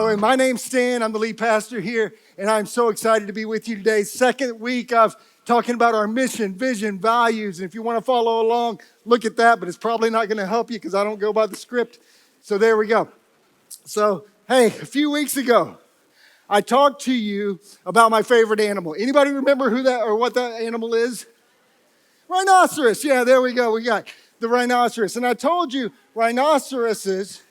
By the way, my name's Stan. I'm the lead pastor here, and I'm so excited to be with you today. Second week of talking about our mission, vision, values. And if you want to follow along, look at that, but it's probably not going to help you because I don't go by the script. So there we go. So, hey, a few weeks ago, I talked to you about my favorite animal. Anybody remember who that or what that animal is? Rhinoceros. Yeah, there we go. We got the rhinoceros. And I told you rhinoceroses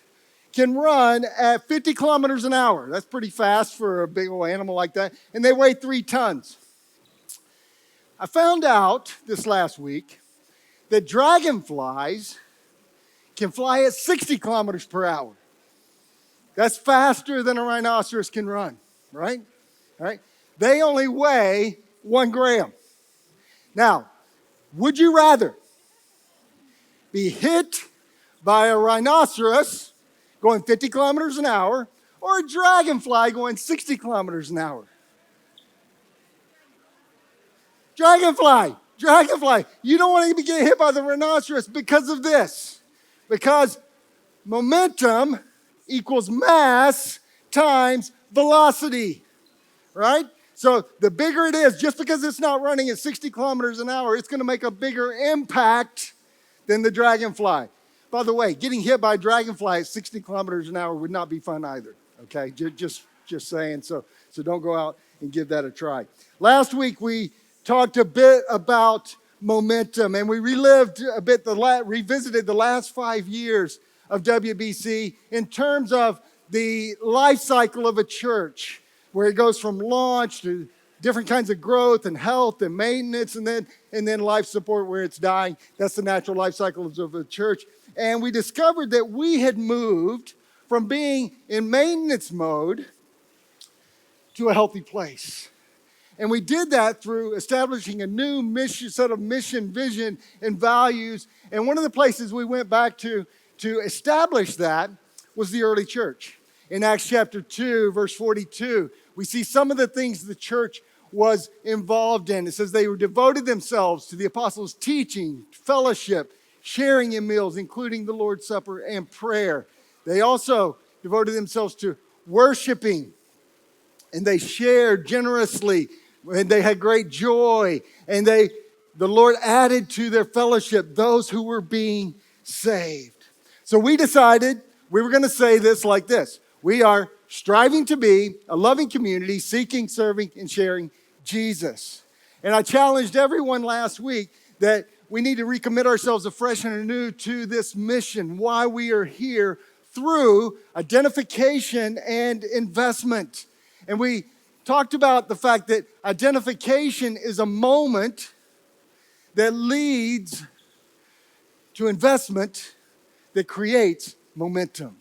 can run at 50 kilometers an hour. That's pretty fast for a big old animal like that. And they weigh 3 tons. I found out this last week that dragonflies can fly at 60 kilometers per hour. That's faster than a rhinoceros can run, right? All right. They only weigh 1 gram. Now, would you rather be hit by a rhinoceros going 50 kilometers an hour or a dragonfly going 60 kilometers an hour? Dragonfly. You don't want to get hit by the rhinoceros because of this. Because momentum equals mass times velocity, right? So the bigger it is, just because it's not running at 60 kilometers an hour, it's going to make a bigger impact than the dragonfly. By the way, getting hit by a dragonfly at 60 kilometers an hour would not be fun either, okay? Just saying, so don't go out and give that a try. Last week, we talked a bit about momentum, and we relived a bit, revisited the last 5 years of WBC in terms of the life cycle of a church, where it goes from launch to different kinds of growth and health and maintenance, and then life support where it's dying. That's the natural life cycle of a church. And we discovered that we had moved from being in maintenance mode to a healthy place. And we did that through establishing a new set of mission, vision, and values. And one of the places we went back to establish that was the early church. In Acts chapter 2, verse 42, we see some of the things the church was involved in. It says they were devoted themselves to the apostles' teaching, fellowship, sharing in meals, including the Lord's Supper and prayer. They also devoted themselves to worshiping, and they shared generously, and they had great joy, and the Lord added to their fellowship those who were being saved. So we decided we were going to say this like this: we are striving to be a loving community, seeking, serving, and sharing Jesus. And I challenged everyone last week that we need to recommit ourselves afresh and anew to this mission, why we are here, through identification and investment. And we talked about the fact that identification is a moment that leads to investment that creates momentum.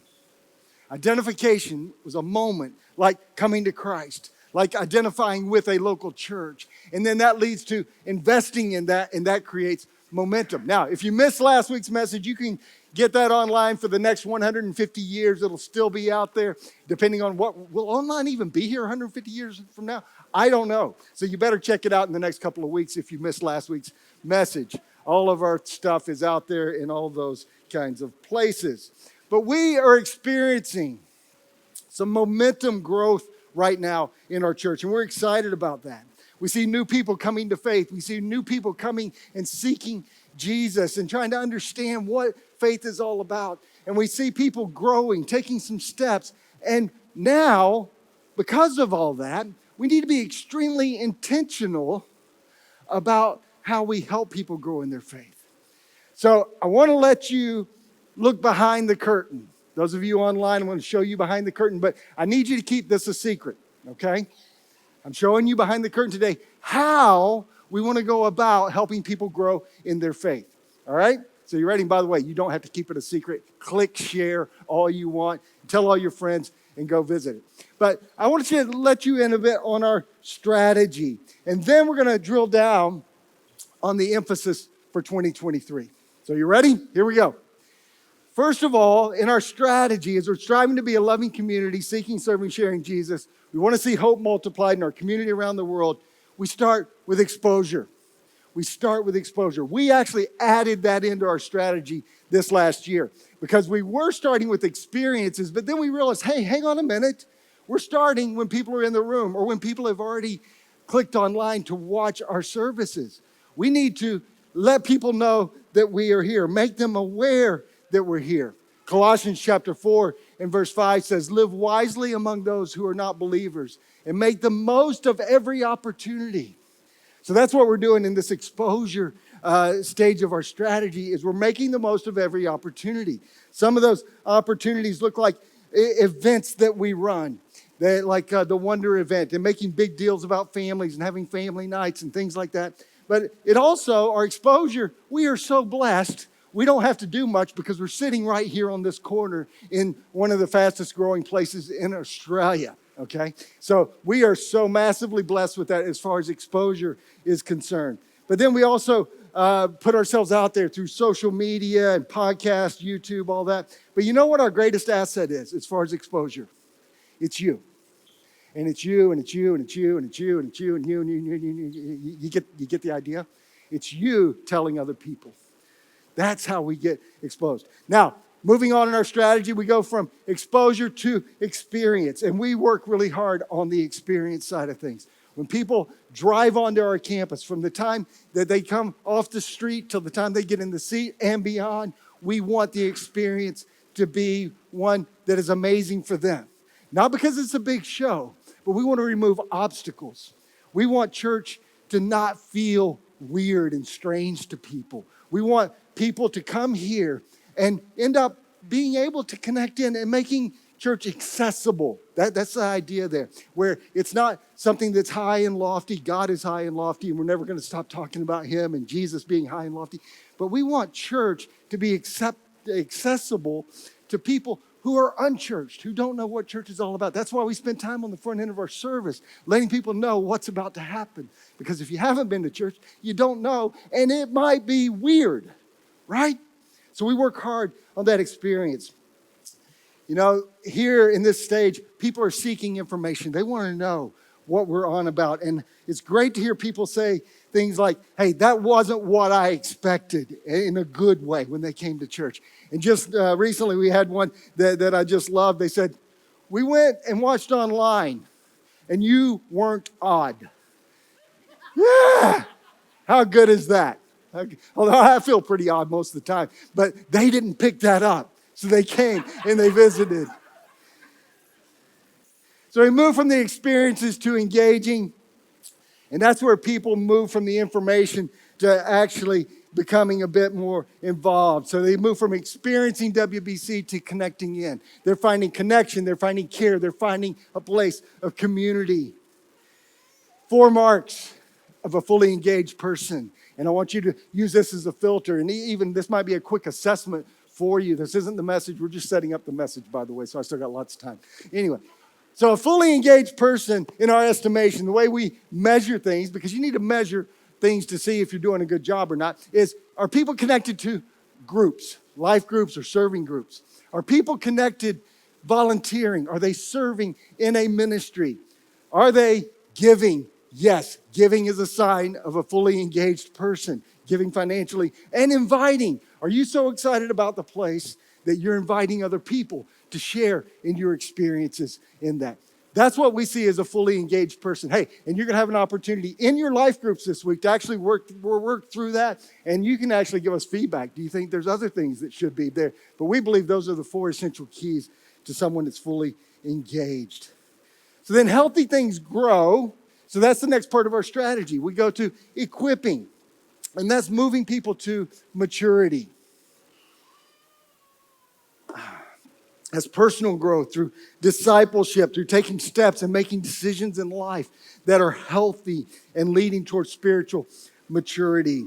Identification was a moment like coming to Christ, like identifying with a local church. And then that leads to investing in that, and that creates momentum. Now, if you missed last week's message, you can get that online for the next 150 years. It'll still be out there, depending on will online even be here 150 years from now? I don't know. So you better check it out in the next couple of weeks if you missed last week's message. All of our stuff is out there in all those kinds of places. But we are experiencing some momentum growth right now in our church, and we're excited about that. We see new people coming to faith. We see new people coming and seeking Jesus and trying to understand what faith is all about. And we see people growing, taking some steps. And now, because of all that, we need to be extremely intentional about how we help people grow in their faith. So I want to let you look behind the curtain. Those of you online, I want to show you behind the curtain, but I need you to keep this a secret, okay? I'm showing you behind the curtain today how we want to go about helping people grow in their faith, all right? So you ready? And by the way, you don't have to keep it a secret. Click share all you want. Tell all your friends and go visit it. But I want to let you in a bit on our strategy. And then we're going to drill down on the emphasis for 2023. So you ready? Here we go. First of all, in our strategy, as we're striving to be a loving community, seeking, serving, sharing Jesus, we want to see hope multiplied in our community around the world. We start with exposure. We actually added that into our strategy this last year because we were starting with experiences, but then we realized, hey, hang on a minute. We're starting when people are in the room or when people have already clicked online to watch our services. We need to let people know that we are here, make them aware that we're here. Colossians chapter 4 and verse 5 says, live wisely among those who are not believers and make the most of every opportunity. So that's what we're doing in this exposure stage of our strategy is we're making the most of every opportunity. Some of those opportunities look like events that we run, like the Wonder event and making big deals about families and having family nights and things like that. But it also, our exposure, we are so blessed. We don't have to do much because we're sitting right here on this corner in one of the fastest growing places in Australia, okay? So we are so massively blessed with that as far as exposure is concerned. But then we also put ourselves out there through social media and podcasts, YouTube, all that. But you know what our greatest asset is as far as exposure? It's you. And it's you, and it's you, and it's you, and it's you, and it's you, and you, and you get the idea? It's you telling other people. That's how we get exposed. Now, moving on in our strategy, we go from exposure to experience. And we work really hard on the experience side of things. When people drive onto our campus, from the time that they come off the street till the time they get in the seat and beyond, we want the experience to be one that is amazing for them. Not because it's a big show, but we want to remove obstacles. We want church to not feel weird and strange to people. We want people to come here and end up being able to connect in and making church accessible. That's the idea there, where it's not something that's high and lofty. God is high and lofty, and we're never going to stop talking about him and Jesus being high and lofty. But we want church to be accessible to people who are unchurched, who don't know what church is all about. That's why we spend time on the front end of our service, letting people know what's about to happen. Because if you haven't been to church, you don't know, and it might be weird, right? So we work hard on that experience. You know, here in this stage, people are seeking information. They want to know what we're on about. And it's great to hear people say things like, hey, that wasn't what I expected, in a good way when they came to church. And just recently we had one that I just loved. They said, we went and watched online and you weren't odd. Yeah, how good is that? Although I feel pretty odd most of the time, but they didn't pick that up. So they came and they visited. So we move from the experiences to engaging. And that's where people move from the information to actually becoming a bit more involved. So they move from experiencing WBC to connecting in. They're finding connection. They're finding care. They're finding a place of community. 4 marks of a fully engaged person. And I want you to use this as a filter. And even this might be a quick assessment for you. This isn't the message. We're just setting up the message, by the way, so I still got lots of time. Anyway, so a fully engaged person, in our estimation, the way we measure things, because you need to measure things to see if you're doing a good job or not, is are people connected to groups, life groups or serving groups? Are people connected volunteering? Are they serving in a ministry? Are they giving? Yes, giving is a sign of a fully engaged person, giving financially and inviting. Are you so excited about the place that you're inviting other people to share in your experiences in that? That's what we see as a fully engaged person. Hey, and you're going to have an opportunity in your life groups this week to actually work through that, and you can actually give us feedback. Do you think there's other things that should be there? But we believe those are the 4 essential keys to someone that's fully engaged. So then healthy things grow. So that's the next part of our strategy. We go to equipping, and that's moving people to maturity. As personal growth through discipleship, through taking steps and making decisions in life that are healthy and leading towards spiritual maturity.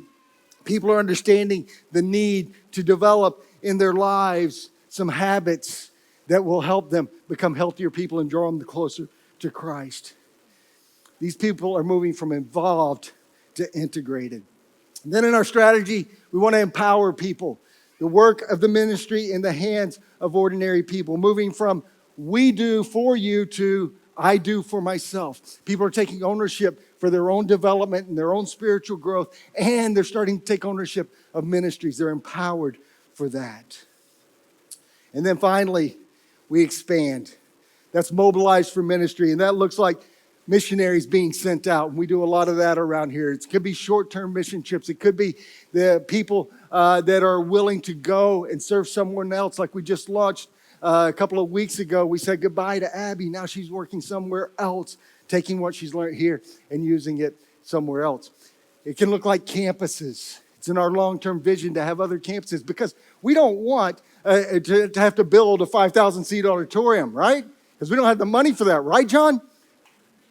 People are understanding the need to develop in their lives some habits that will help them become healthier people and draw them closer to Christ. These people are moving from involved to integrated. And then in our strategy, we want to empower people. The work of the ministry in the hands of ordinary people, moving from we do for you to I do for myself. People are taking ownership for their own development and their own spiritual growth, and they're starting to take ownership of ministries. They're empowered for that. And then finally, we expand. that's mobilized for ministry. And that looks like missionaries being sent out. And we do a lot of that around here. It could be short-term mission trips. It could be the people that are willing to go and serve someone else. Like we just launched a couple of weeks ago. We said goodbye to Abby. Now she's working somewhere else, taking what she's learned here and using it somewhere else. It can look like campuses. It's in our long-term vision to have other campuses because we don't want to have to build a 5,000-seat auditorium, right? Because we don't have the money for that, right, John?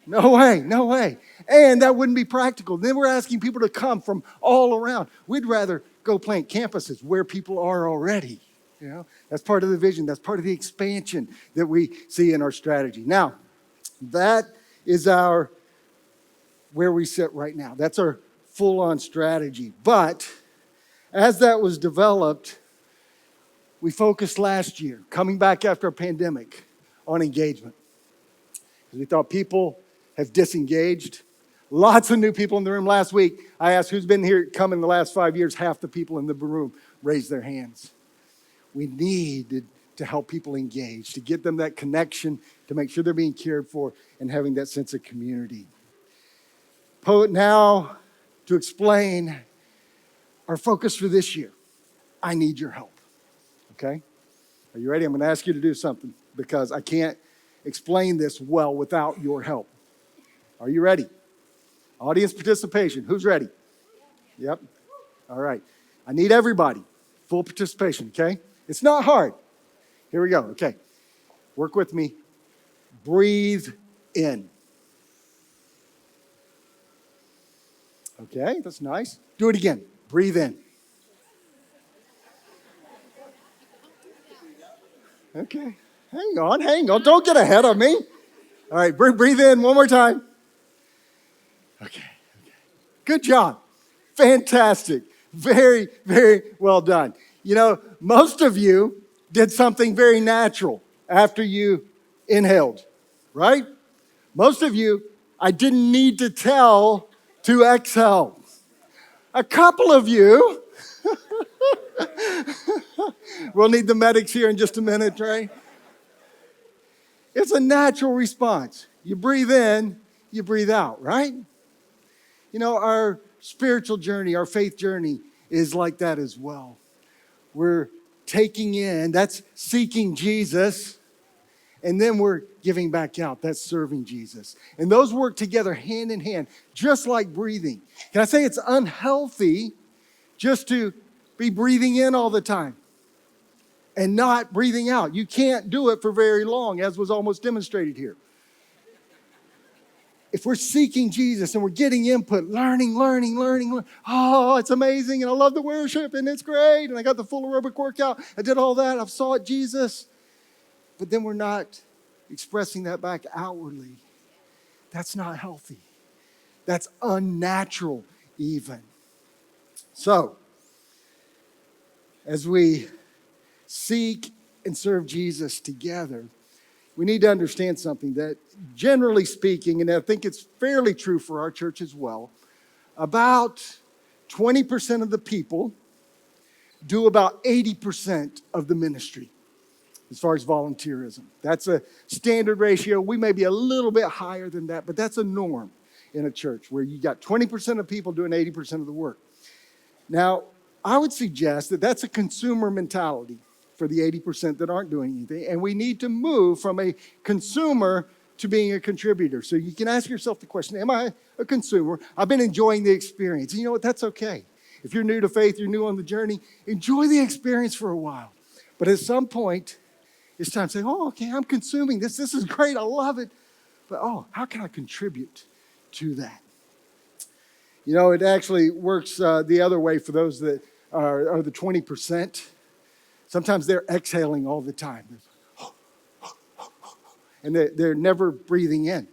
No way, no way. And that wouldn't be practical. Then we're asking people to come from all around. We'd rather go plant campuses where people are already. You know, that's part of the vision. That's part of the expansion that we see in our strategy. Now, that is where we sit right now. That's our full-on strategy. But as that was developed, we focused last year, coming back after a pandemic, on engagement. We thought people have disengaged. Lots of new people in the room. Last week, I asked who's been here come in the last 5 years. Half the people in the room raised their hands. We needed to help people engage, to get them that connection, to make sure they're being cared for and having that sense of community. Now, to explain our focus for this year, I need your help. Okay? Are you ready? I'm going to ask you to do something because I can't explain this well without your help. Are you ready? Audience participation. Who's ready? Yep. All right. I need everybody. Full participation, okay? It's not hard. Here we go. Okay. Work with me. Breathe in. Okay, that's nice. Do it again. Breathe in. Okay. Hang on. Don't get ahead of me. All right, breathe in one more time. Okay. Good job. Fantastic. Very, very well done. You know, most of you did something very natural after you inhaled, right? Most of you, I didn't need to tell to exhale. A couple of you, we'll need the medics here in just a minute, right? It's a natural response. You breathe in, you breathe out, right? You know, our spiritual journey, our faith journey is like that as well. We're taking in, that's seeking Jesus, and then we're giving back out. That's serving Jesus. And those work together hand in hand, just like breathing. Can I say it's unhealthy just to be breathing in all the time and not breathing out? You can't do it for very long, as was almost demonstrated here. If we're seeking Jesus and we're getting input, learning, oh, it's amazing, and I love the worship, and it's great, and I got the full aerobic workout, I did all that, I've sought Jesus, but then we're not expressing that back outwardly. That's not healthy. That's unnatural even. So, as we seek and serve Jesus together, we need to understand something that, generally speaking, and I think it's fairly true for our church as well, about 20% of the people do about 80% of the ministry as far as volunteerism. That's a standard ratio. We may be a little bit higher than that, but that's a norm in a church where you got 20% of people doing 80% of the work. Now, I would suggest that that's a consumer mentality for the 80% that aren't doing anything. And we need to move from a consumer to being a contributor. So you can ask yourself the question, am I a consumer? I've been enjoying the experience. And you know what? That's okay. If you're new to faith, you're new on the journey, enjoy the experience for a while. But at some point, it's time to say, oh, okay, I'm consuming this. This is great. I love it. But, oh, how can I contribute to that? You know, it actually works the other way for those that are the 20%. Sometimes they're exhaling all the time. And they're never breathing in.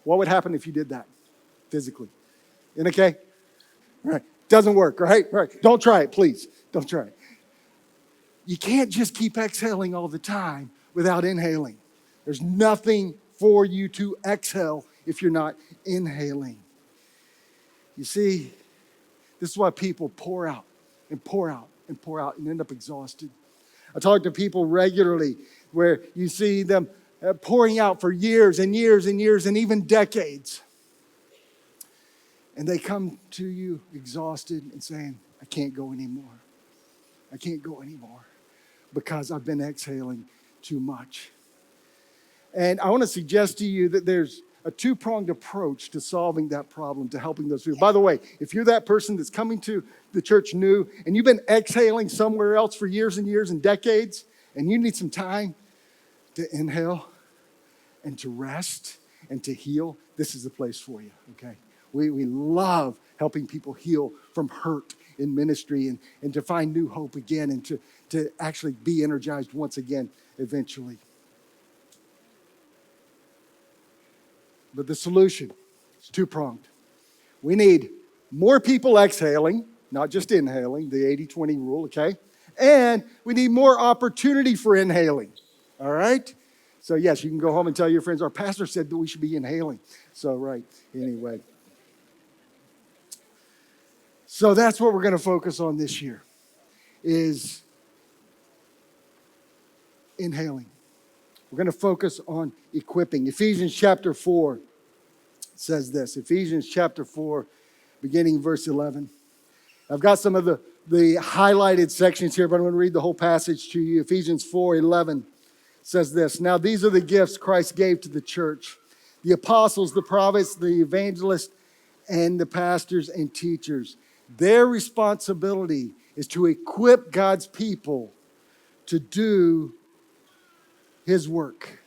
What would happen if you did that physically? In okay? Right. Doesn't work, right? Right. Don't try it, please. Don't try it. You can't just keep exhaling all the time without inhaling. There's nothing for you to exhale if you're not inhaling. You see, this is why people pour out and pour out and end up exhausted. I talk to people regularly where you see them pouring out for years and years and years and even decades. And they come to you exhausted and saying, I can't go anymore. I can't go anymore because I've been exhaling too much. And I want to suggest to you that there's a two-pronged approach to solving that problem, to helping those people. By the way, if you're that person that's coming to the church new and you've been exhaling somewhere else for years and years and decades, and you need some time to inhale and to rest and to heal, this is the place for you, okay? We love helping people heal from hurt in ministry and to find new hope again and to actually be energized once again eventually. But the solution is two-pronged. We need more people exhaling, not just inhaling, the 80-20 rule, okay? And we need more opportunity for inhaling, all right? So yes, you can go home and tell your friends, our pastor said that we should be inhaling. So right, anyway. So that's what we're going to focus on this year, is inhaling. We're going to focus on equipping. Ephesians chapter 4 says this. Ephesians chapter 4, beginning verse 11. I've got some of the highlighted sections here, but I'm going to read the whole passage to you. Ephesians 4:11 says this. Now these are the gifts Christ gave to the church. The apostles, the prophets, the evangelists, and the pastors and teachers. Their responsibility is to equip God's people to do His work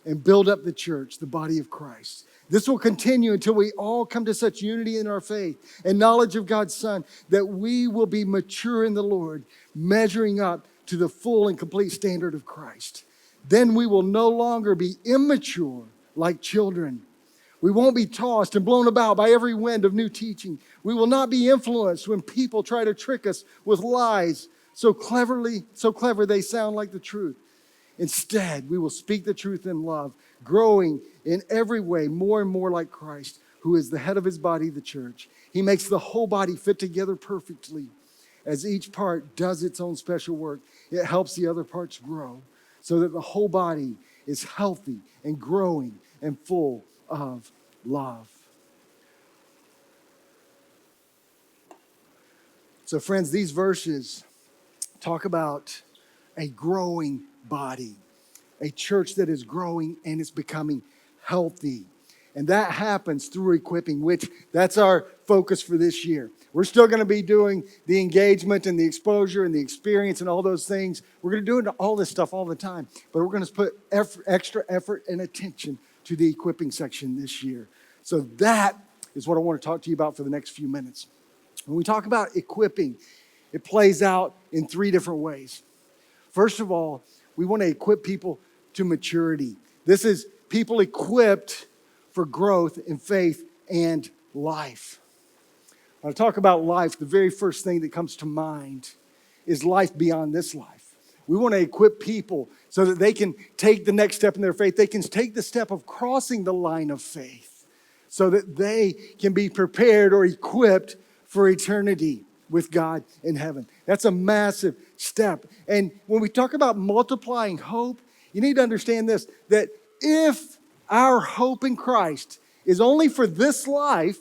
and build up the church, the body of Christ. This will continue until we all come to such unity in our faith and knowledge of God's Son that we will be mature in the Lord, measuring up to the full and complete standard of Christ. Then we will no longer be immature like children. We won't be tossed and blown about by every wind of new teaching. We will not be influenced when people try to trick us with lies so clever they sound like the truth. Instead, we will speak the truth in love, growing in every way more and more like Christ, who is the head of His body, the church. He makes the whole body fit together perfectly. As each part does its own special work, it helps the other parts grow so that the whole body is healthy and growing and full of love. So friends, these verses talk about a growing body, a church that is growing and is becoming healthy. And that happens through equipping, which that's our focus for this year. We're still going to be doing the engagement and the exposure and the experience and all those things. We're going to do all this stuff all the time, but we're going to put extra effort and attention to the equipping section this year. So that is what I want to talk to you about for the next few minutes. When we talk about equipping, it plays out in three different ways. First of all, we want to equip people to maturity. This is people equipped for growth in faith and life. When I talk about life, the very first thing that comes to mind is life beyond this life. We want to equip people so that they can take the next step in their faith. They can take the step of crossing the line of faith so that they can be prepared or equipped for eternity with God in heaven. That's a massive step. And when we talk about multiplying hope, you need to understand this, that if our hope in Christ is only for this life,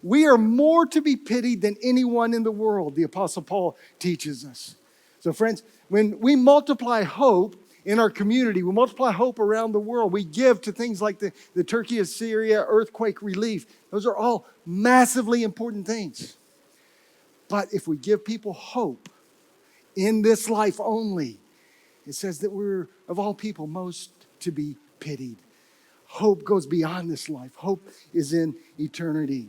we are more to be pitied than anyone in the world, the Apostle Paul teaches us. So friends, when we multiply hope in our community, we multiply hope around the world, we give to things like the Turkey of Syria earthquake relief. Those are all massively important things. But if we give people hope in this life only, it says that we're, of all people, most to be pitied. Hope goes beyond this life. Hope is in eternity.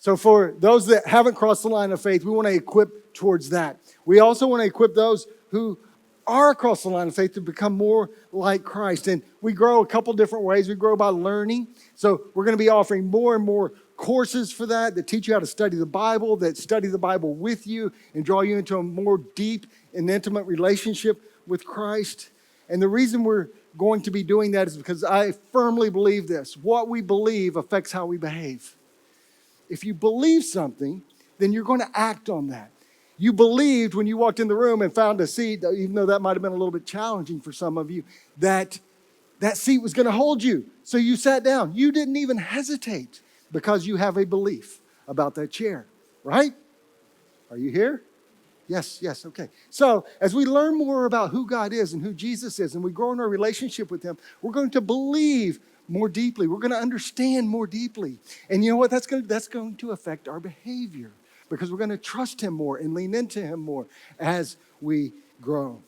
So for those that haven't crossed the line of faith, we want to equip towards that. We also want to equip those who are across the line of faith to become more like Christ. And we grow a couple different ways. We grow by learning. So we're going to be offering more and more courses for that teach you how to study the Bible, that study the Bible with you and draw you into a more deep and intimate relationship with Christ. And the reason we're going to be doing that is because I firmly believe this. What we believe affects how we behave. If you believe something, then you're going to act on that. You believed when you walked in the room and found a seat, even though that might have been a little bit challenging for some of you, that that seat was going to hold you. So you sat down. You didn't even hesitate because you have a belief about that chair, right? Are you here? Yes, okay. So as we learn more about who God is and who Jesus is, and we grow in our relationship with him, we're going to believe more deeply. We're going to understand more deeply. And you know what? That's going to affect our behavior because we're going to trust him more and lean into him more as we grow.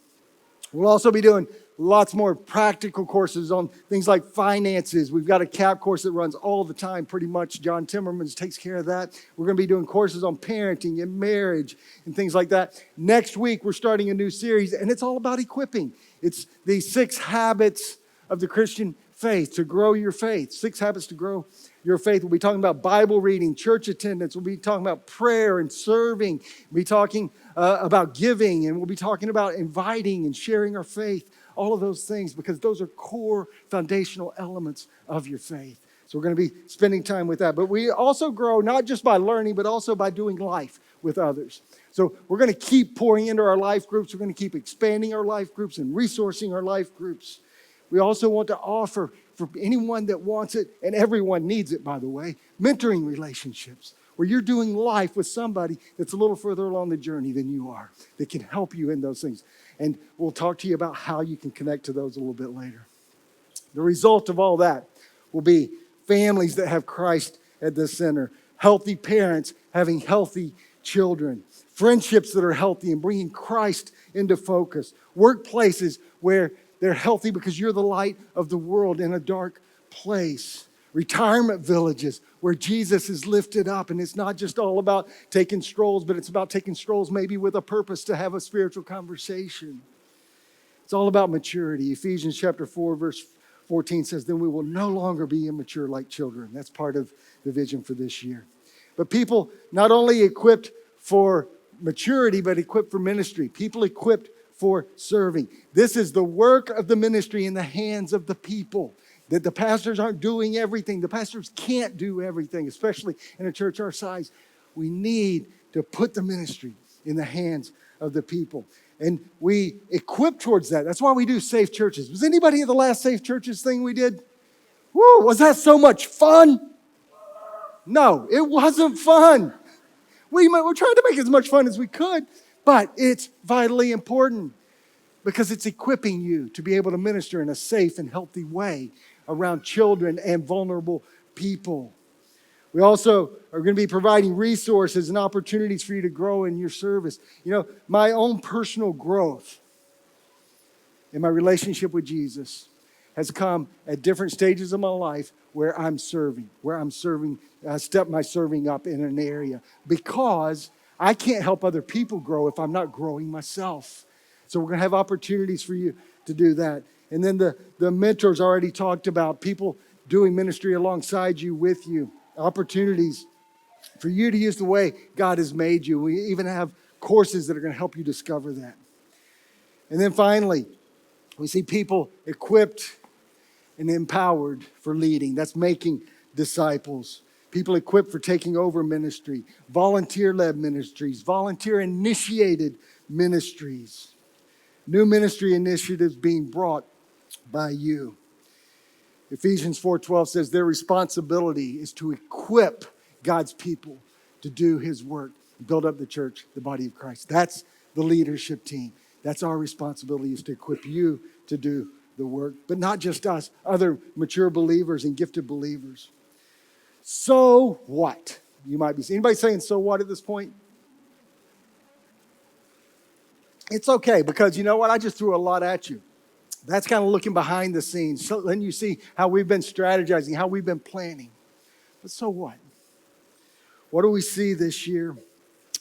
We'll also be doing lots more practical courses on things like finances. We've got a CAP course that runs all the time, pretty much. John Timmermans takes care of that. We're going to be doing courses on parenting and marriage and things like that. Next week, we're starting a new series, and it's all about equipping. It's the 6 habits of the Christian faith, to grow your faith. 6 habits to grow your faith. We'll be talking about Bible reading, church attendance. We'll be talking about prayer and serving. We'll be talking about giving, and we'll be talking about inviting and sharing our faith. All of those things, because those are core foundational elements of your faith. So we're going to be spending time with that. But we also grow not just by learning, but also by doing life with others. So we're going to keep pouring into our life groups. We're going to keep expanding our life groups and resourcing our life groups. We also want to offer for anyone that wants it, and everyone needs it, by the way, mentoring relationships, where you're doing life with somebody that's a little further along the journey than you are, that can help you in those things. And we'll talk to you about how you can connect to those a little bit later. The result of all that will be families that have Christ at the center, healthy parents having healthy children, friendships that are healthy and bringing Christ into focus, workplaces where they're healthy because you're the light of the world in a dark place. Retirement villages where Jesus is lifted up, and it's not just all about taking strolls, but it's about taking strolls maybe with a purpose to have a spiritual conversation. It's all about maturity. Ephesians chapter 4, verse 14 says, then we will no longer be immature like children. That's part of the vision for this year. But people not only equipped for maturity, but equipped for ministry. People equipped for serving. This is the work of the ministry in the hands of the people. That the pastors aren't doing everything. The pastors can't do everything, especially in a church our size. We need to put the ministry in the hands of the people. And we equip towards that. That's why we do Safe Churches. Was anybody at the last Safe Churches thing we did? Woo, was that so much fun? No, it wasn't fun. We're trying to make as much fun as we could, but it's vitally important because it's equipping you to be able to minister in a safe and healthy way around children and vulnerable people. We also are going to be providing resources and opportunities for you to grow in your service. You know, my own personal growth in my relationship with Jesus has come at different stages of my life where I'm serving, I step my serving up in an area because I can't help other people grow if I'm not growing myself. So we're going to have opportunities for you to do that. And then the mentors already talked about people doing ministry alongside you, with you. Opportunities for you to use the way God has made you. We even have courses that are going to help you discover that. And then finally, we see people equipped and empowered for leading. That's making disciples. People equipped for taking over ministry, volunteer-led ministries, volunteer-initiated ministries, new ministry initiatives being brought by you. Ephesians 4:12 says their responsibility is to equip God's people to do his work, build up the church, the body of Christ. That's the leadership team. That's our responsibility, is to equip you to do the work. But not just us, other mature believers and gifted believers. So what? You might be saying, anybody saying so what at this point? It's okay, because you know what? I just threw a lot at you. That's kind of looking behind the scenes. So then you see how we've been strategizing, how we've been planning. But so what? What do we see this year?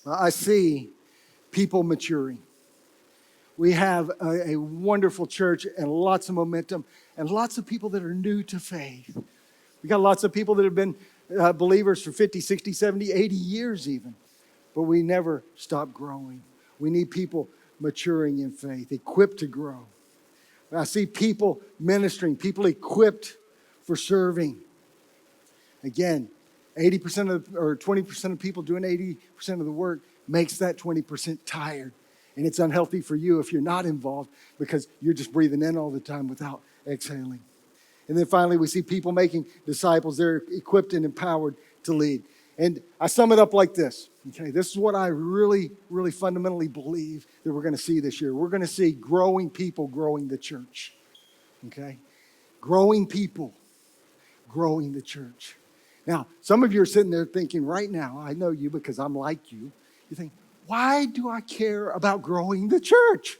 I see people maturing. We have a wonderful church and lots of momentum and lots of people that are new to faith. We got lots of people that have been believers for 50, 60, 70, 80 years even. But we never stop growing. We need people maturing in faith, equipped to grow. I see people ministering, people equipped for serving. Again, 80% of or 20% of people doing 80% of the work makes that 20% tired. And it's unhealthy for you if you're not involved, because you're just breathing in all the time without exhaling. And then finally, we see people making disciples. They're equipped and empowered to lead. And I sum it up like this. Okay, this is what I really, really fundamentally believe that we're going to see this year. We're going to see growing people growing the church. Okay? Growing people growing the church. Now, some of you are sitting there thinking right now, I know you because I'm like you. You think, why do I care about growing the church?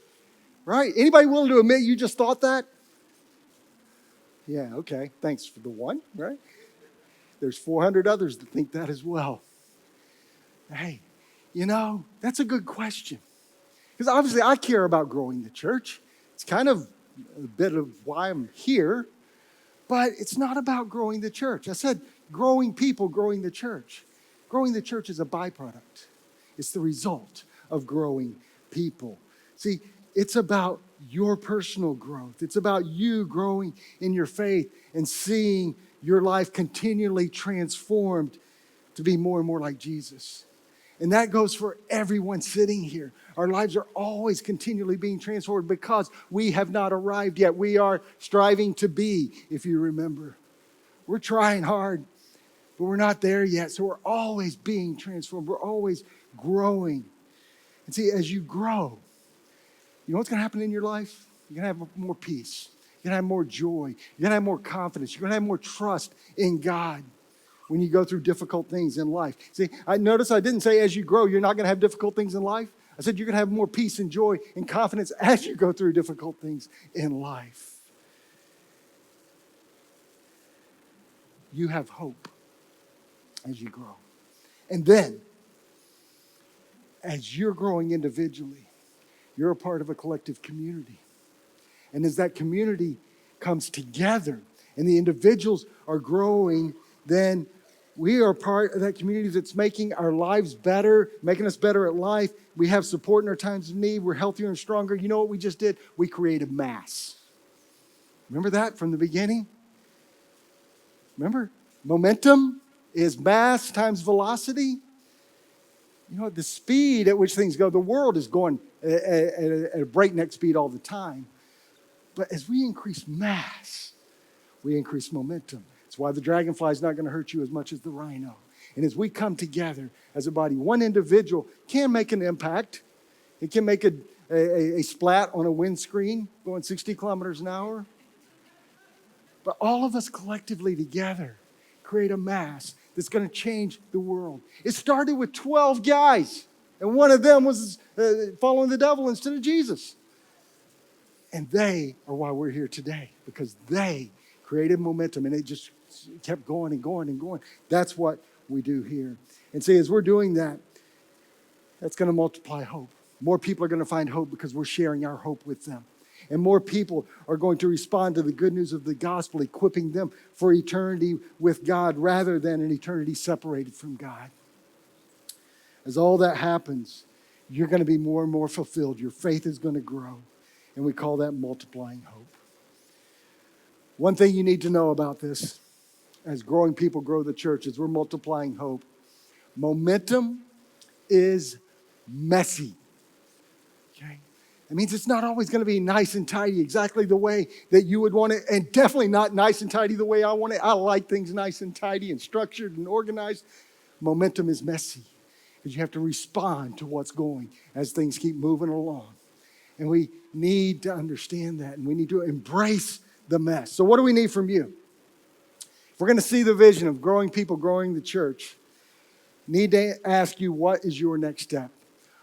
Right? Anybody willing to admit you just thought that? Yeah, okay. Thanks for the one, right? There's 400 others that think that as well. Hey, that's a good question. Because obviously I care about growing the church. It's kind of a bit of why I'm here. But it's not about growing the church. I said growing people, growing the church. Growing the church is a byproduct. It's the result of growing people. See, it's about your personal growth. It's about you growing in your faith and seeing your life continually transformed to be more and more like Jesus. And that goes for everyone sitting here. Our lives are always continually being transformed because we have not arrived yet. We are striving to be, if you remember. We're trying hard, but we're not there yet. So we're always being transformed. We're always growing. And see, as you grow, you know what's going to happen in your life? You're going to have more peace. You're going to have more joy. You're going to have more confidence. You're going to have more trust in God when you go through difficult things in life. See, I didn't say as you grow, you're not going to have difficult things in life. I said you're going to have more peace and joy and confidence as you go through difficult things in life. You have hope as you grow. And then, as you're growing individually, you're a part of a collective community. And as that community comes together and the individuals are growing, then we are part of that community that's making our lives better, making us better at life. We have support in our times of need. We're healthier and stronger. You know what we just did? We created mass. Remember that from the beginning? Remember? Momentum is mass times velocity. You know, the speed at which things go, the world is going at a breakneck speed all the time. But as we increase mass, we increase momentum. That's why the dragonfly is not going to hurt you as much as the rhino. And as we come together as a body, one individual can make an impact. It can make a splat on a windscreen going 60 kilometers an hour. But all of us collectively together create a mass that's going to change the world. It started with 12 guys, and one of them was following the devil instead of Jesus. And they are why we're here today, because they created momentum, and it just kept going and going and going. That's what we do here. And see, as we're doing that, that's going to multiply hope. More people are going to find hope because we're sharing our hope with them. And more people are going to respond to the good news of the gospel, equipping them for eternity with God rather than an eternity separated from God. As all that happens, you're going to be more and more fulfilled. Your faith is going to grow. And we call that multiplying hope. One thing you need to know about this, as growing people grow the church, is we're multiplying hope. Momentum is messy. Okay? It means it's not always going to be nice and tidy exactly the way that you would want it, and definitely not nice and tidy the way I want it. I like things nice and tidy and structured and organized. Momentum is messy because you have to respond to what's going as things keep moving along. And we need to understand that, and we need to embrace the mess. So what do we need from you? If we're going to see the vision of growing people, growing the church, need to ask you, what is your next step?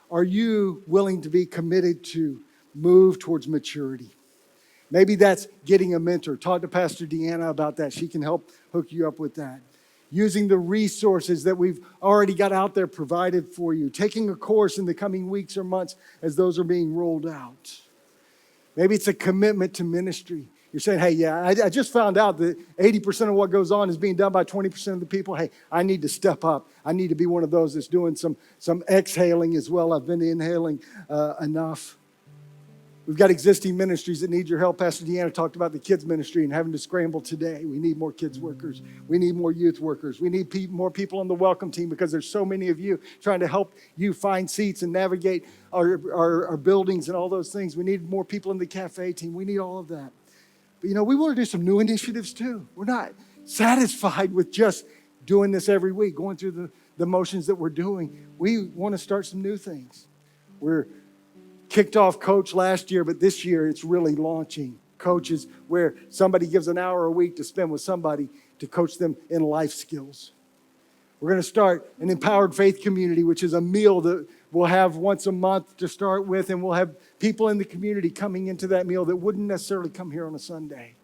Are you willing to be committed to move towards maturity? Maybe that's getting a mentor. Talk to Pastor Deanna about that. She can help hook you up with that. Using the resources that we've already got out there provided for you. Taking a course in the coming weeks or months as those are being rolled out. Maybe it's a commitment to ministry. You're saying, hey, yeah, I just found out that 80% of what goes on is being done by 20% of the people. Hey, I need to step up. I need to be one of those that's doing some exhaling as well. I've been inhaling enough. We've got existing ministries that need your help. Pastor Deanna talked about the kids ministry and having to scramble today. We need more kids workers. We need more youth workers. We need more people on the welcome team because there's so many of you trying to help you find seats and navigate our buildings and all those things. We need more people in the cafe team. We need all of that. But we want to do some new initiatives too. We're not satisfied with just doing this every week, going through the motions that we're doing. We want to start some new things. We're kicked off Coach last year, but this year it's really launching. Coaches where somebody gives an hour a week to spend with somebody to coach them in life skills. We're going to start an empowered faith community, which is a meal that we'll have once a month to start with, and we'll have people in the community coming into that meal that wouldn't necessarily come here on a Sunday.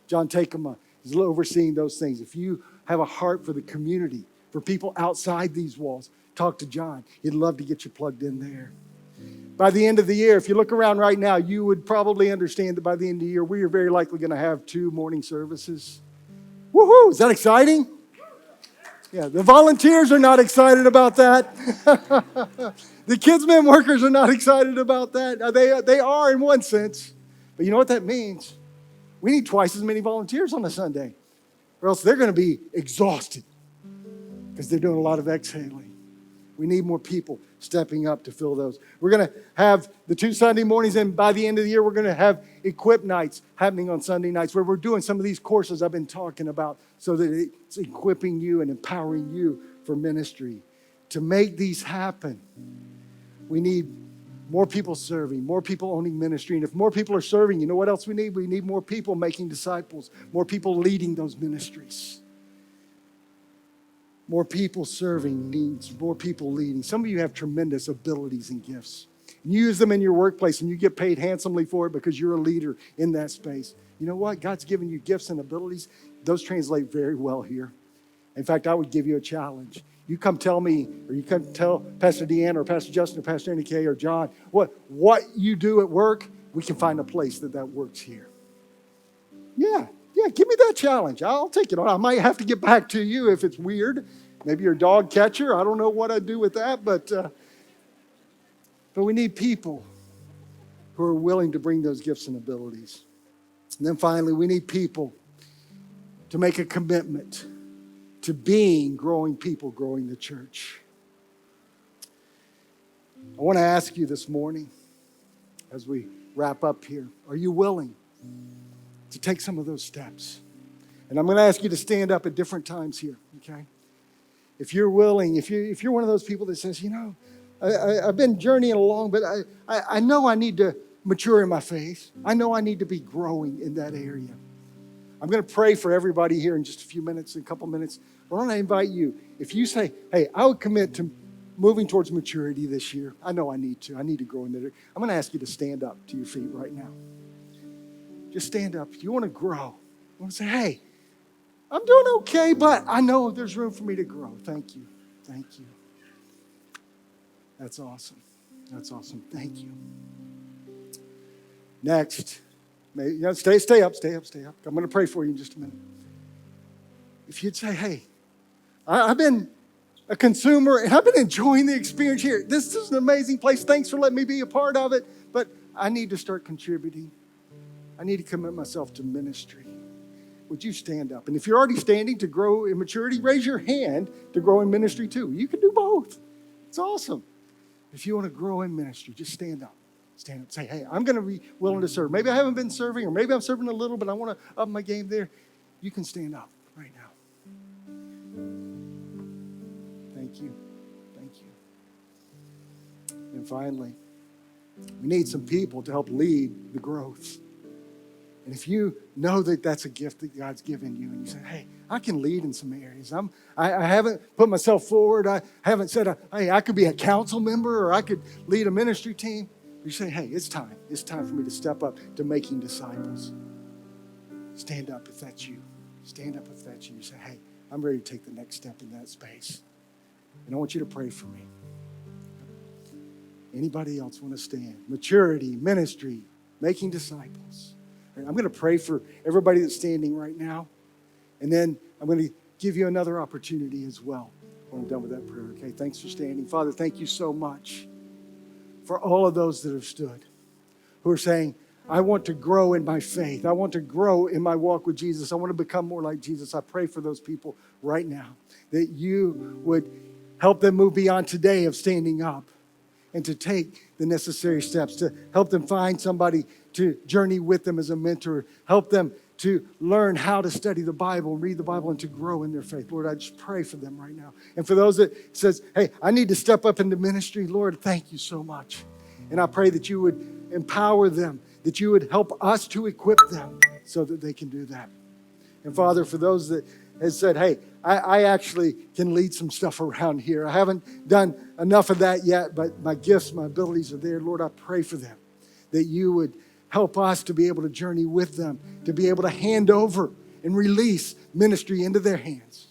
John Takema is overseeing those things. If you have a heart for the community, for people outside these walls, talk to John. He'd love to get you plugged in there. By the end of the year, if you look around right now, you would probably understand that by the end of the year, we are very likely going to have 2 morning services. Woohoo! Is that exciting? Yeah, the volunteers are not excited about that. The kidsmen workers are not excited about that. They are in one sense. But you know what that means? We need twice as many volunteers on a Sunday, or else they're going to be exhausted because they're doing a lot of exhaling. We need more people stepping up to fill those. We're going to have the 2 Sunday mornings, and by the end of the year, we're going to have equip nights happening on Sunday nights where we're doing some of these courses I've been talking about so that it's equipping you and empowering you for ministry. To make these happen, we need more people serving, more people owning ministry. And if more people are serving, you know what else we need? We need more people making disciples, more people leading those ministries. More people serving needs more people leading. Some of you have tremendous abilities and gifts. You use them in your workplace and you get paid handsomely for it because you're a leader in that space. You know what? God's given you gifts and abilities. Those translate very well here. In fact, I would give you a challenge. You come tell me, or you come tell Pastor Deanna or Pastor Justin or Pastor Annie Kay or John what you do at work. We can find a place that works here. Yeah, give me that challenge. I'll take it on. I might have to get back to you if it's weird. Maybe you're a dog catcher. I don't know what I'd do with that, but we need people who are willing to bring those gifts and abilities. And then finally, we need people to make a commitment to being growing people, growing the church. I want to ask you this morning, as we wrap up here, are you willing to take some of those steps? And I'm going to ask you to stand up at different times here, okay? If you're willing, if you're one of those people that says, I've been journeying along, but I know I need to mature in my faith. I know I need to be growing in that area. I'm going to pray for everybody here in just a few minutes, a couple minutes. I want to invite you. If you say, hey, I would commit to moving towards maturity this year. I know I need to. I need to grow in that area. I'm going to ask you to stand up to your feet right now. Just stand up. If you want to grow, you want to say, hey, I'm doing okay, but I know there's room for me to grow. Thank you. Thank you. That's awesome. That's awesome. Thank you. Next, stay up. I'm going to pray for you in just a minute. If you'd say, hey, I've been a consumer and I've been enjoying the experience here. This is an amazing place. Thanks for letting me be a part of it, but I need to start contributing. I need to commit myself to ministry. Would you stand up? And if you're already standing to grow in maturity, raise your hand to grow in ministry too. You can do both. It's awesome. If you want to grow in ministry, just stand up. Stand up. Say, hey, I'm going to be willing to serve. Maybe I haven't been serving, or maybe I'm serving a little, but I want to up my game there. You can stand up right now. Thank you. Thank you. And finally, we need some people to help lead the growth. And if you know that that's a gift that God's given you, and you say, hey, I can lead in some areas. I haven't put myself forward. I haven't said, hey, I could be a council member or I could lead a ministry team. You say, hey, it's time. It's time for me to step up to making disciples. Stand up if that's you. Stand up if that's you. You say, hey, I'm ready to take the next step in that space. And I want you to pray for me. Anybody else want to stand? Maturity, ministry, making disciples. I'm going to pray for everybody that's standing right now. And then I'm going to give you another opportunity as well when I'm done with that prayer. Okay, thanks for standing. Father, thank you so much for all of those that have stood, who are saying, I want to grow in my faith. I want to grow in my walk with Jesus. I want to become more like Jesus. I pray for those people right now, that you would help them move beyond today of standing up and to take the necessary steps to help them find somebody to journey with them as a mentor. Help them to learn how to study the Bible, read the Bible, and to grow in their faith. Lord, I just pray for them right now. And for those that says, hey, I need to step up into ministry, Lord, thank you so much. And I pray that you would empower them, that you would help us to equip them so that they can do that. And Father, for those that has said, hey, I actually can lead some stuff around here. I haven't done enough of that yet, but my gifts, my abilities are there. Lord, I pray for them, that you would help us to be able to journey with them, to be able to hand over and release ministry into their hands.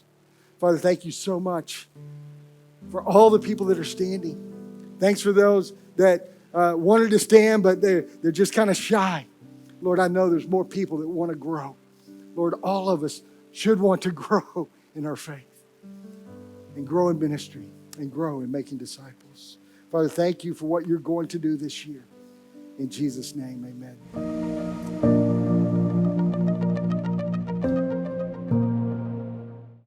Father, thank you so much for all the people that are standing. Thanks for those that wanted to stand, but they're just kind of shy. Lord, I know there's more people that want to grow. Lord, all of us should want to grow in our faith and grow in ministry and grow in making disciples. Father, thank you for what you're going to do this year. In Jesus' name, amen.